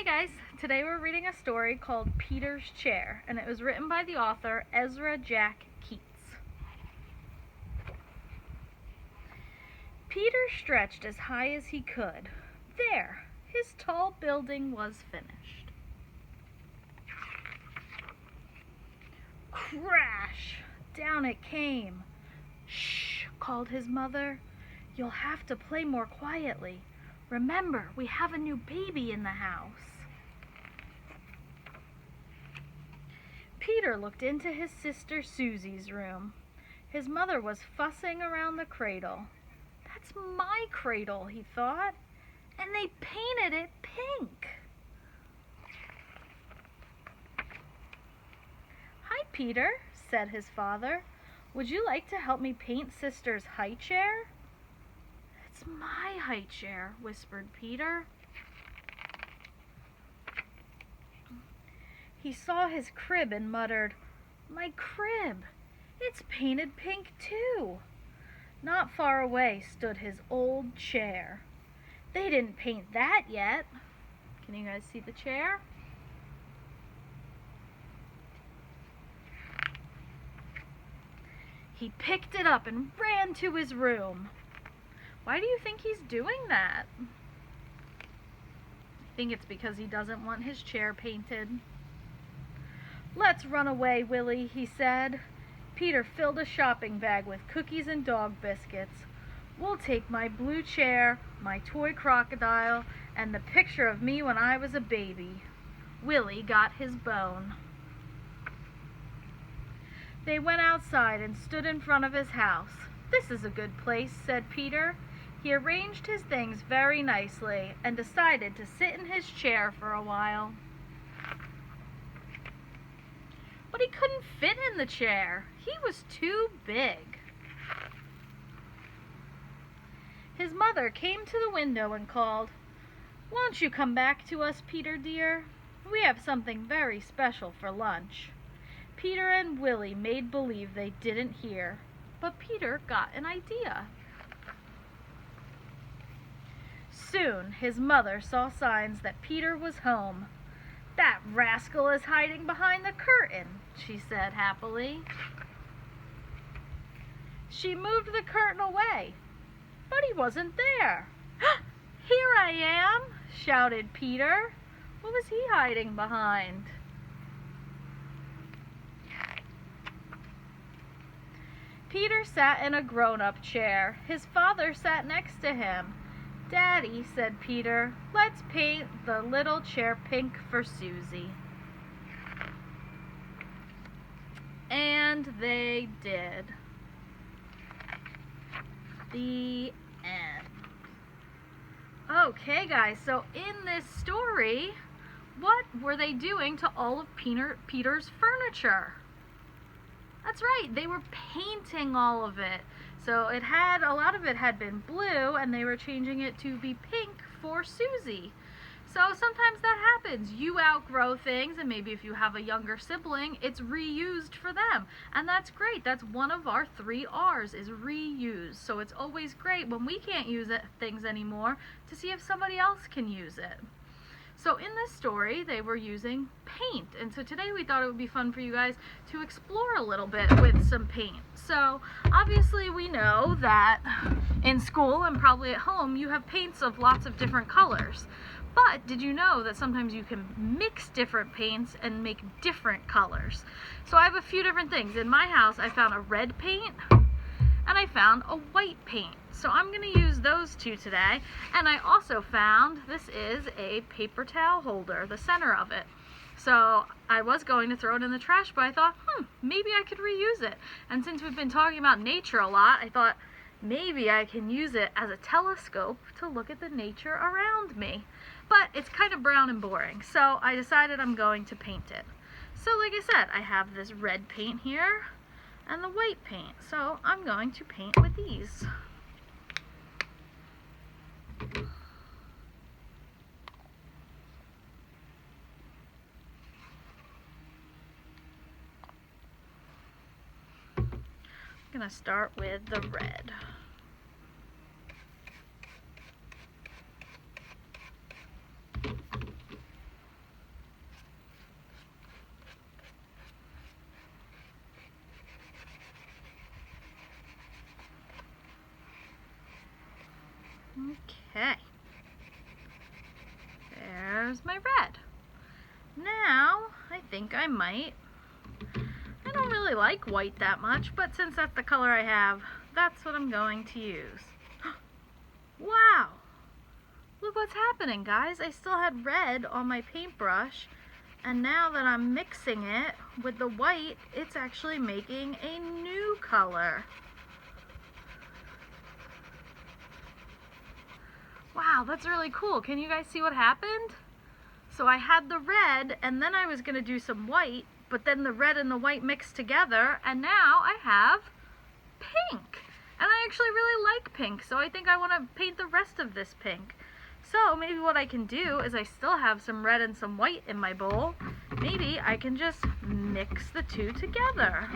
guys, today we're reading a story called Peter's Chair, and it was written by the author Ezra Jack Keats. Peter stretched as high as he could. There, his tall building was finished. Crash! Down it came. Shh, called his mother. You'll have to play more quietly. Remember, we have a new baby in the house. Peter looked into his sister Susie's room. His mother was fussing around the cradle. That's my cradle, he thought, and they painted it pink. Hi, Peter, said his father. Would you like to help me paint Sister's high chair? It's my high chair, whispered Peter. He saw his crib and muttered, My crib! It's painted pink too. Not far away stood his old chair. They didn't paint that yet. Can you guys see the chair? He picked it up and ran to his room. Why do you think he's doing that? I think it's because he doesn't want his chair painted. Let's run away, Willie, he said. Peter filled a shopping bag with cookies and dog biscuits. We'll take my blue chair, my toy crocodile, and the picture of me when I was a baby. Willie got his bone. They went outside and stood in front of his house. This is a good place, said Peter. He arranged his things very nicely and decided to sit in his chair for a while. But he couldn't fit in the chair. He was too big. His mother came to the window and called, Won't you come back to us, Peter dear? We have something very special for lunch. Peter and Willie made believe they didn't hear, but Peter got an idea. Soon his mother saw signs that Peter was home. That rascal is hiding behind the curtain, she said happily. She moved the curtain away, but he wasn't there. Here I am, shouted Peter. What was he hiding behind? Peter sat in a grown-up chair. His father sat next to him. Daddy, said Peter, let's paint the little chair pink for Susie. And they did. The end. Okay, guys, so in this story, what were they doing to all of Peter's furniture? That's right, they were painting all of it. So a lot of it had been blue and they were changing it to be pink for Susie. So sometimes that happens. You outgrow things, and maybe if you have a younger sibling, it's reused for them. And that's great. That's one of our 3 R's, is reuse. So it's always great when we can't use things anymore to see if somebody else can use it. So in this story, they were using paint. And so today we thought it would be fun for you guys to explore a little bit with some paint. So obviously we know that in school and probably at home, you have paints of lots of different colors. But did you know that sometimes you can mix different paints and make different colors? So I have a few different things. In my house, I found a red paint and I found a white paint. So I'm going to use those 2 today. And I also found, this is a paper towel holder, the center of it. So I was going to throw it in the trash, but I thought, maybe I could reuse it. And since we've been talking about nature a lot, I thought maybe I can use it as a telescope to look at the nature around me. But it's kind of brown and boring, so I decided I'm going to paint it. So like I said, I have this red paint here and the white paint. So I'm going to paint with these. I'm going to start with the red. Okay. There's my red. Now, I think I don't really like white that much, but since that's the color I have, that's what I'm going to use. Wow! Look what's happening, guys. I still had red on my paintbrush, and now that I'm mixing it with the white, it's actually making a new color. Wow, that's really cool. Can you guys see what happened? So I had the red, and then I was going to do some white, but then the red and the white mixed together, and now I have pink. And I actually really like pink, so I think I want to paint the rest of this pink. So maybe what I can do is I still have some red and some white in my bowl. Maybe I can just mix the two together.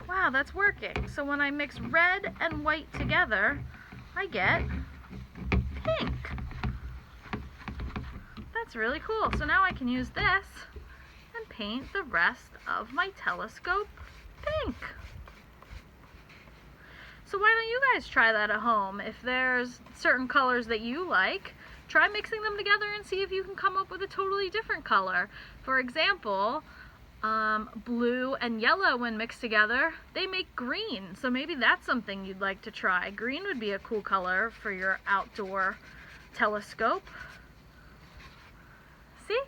Wow, that's working. So when I mix red and white together, I get pink. That's really cool. So now I can use this and paint the rest of my telescope pink. So why don't you guys try that at home? If there's certain colors that you like, try mixing them together and see if you can come up with a totally different color. For example, blue and yellow, when mixed together, they make green. So maybe that's something you'd like to try. Green would be a cool color for your outdoor telescope. See?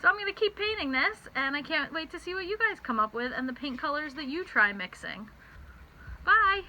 So I'm going to keep painting this, and I can't wait to see what you guys come up with and the paint colors that you try mixing. Bye!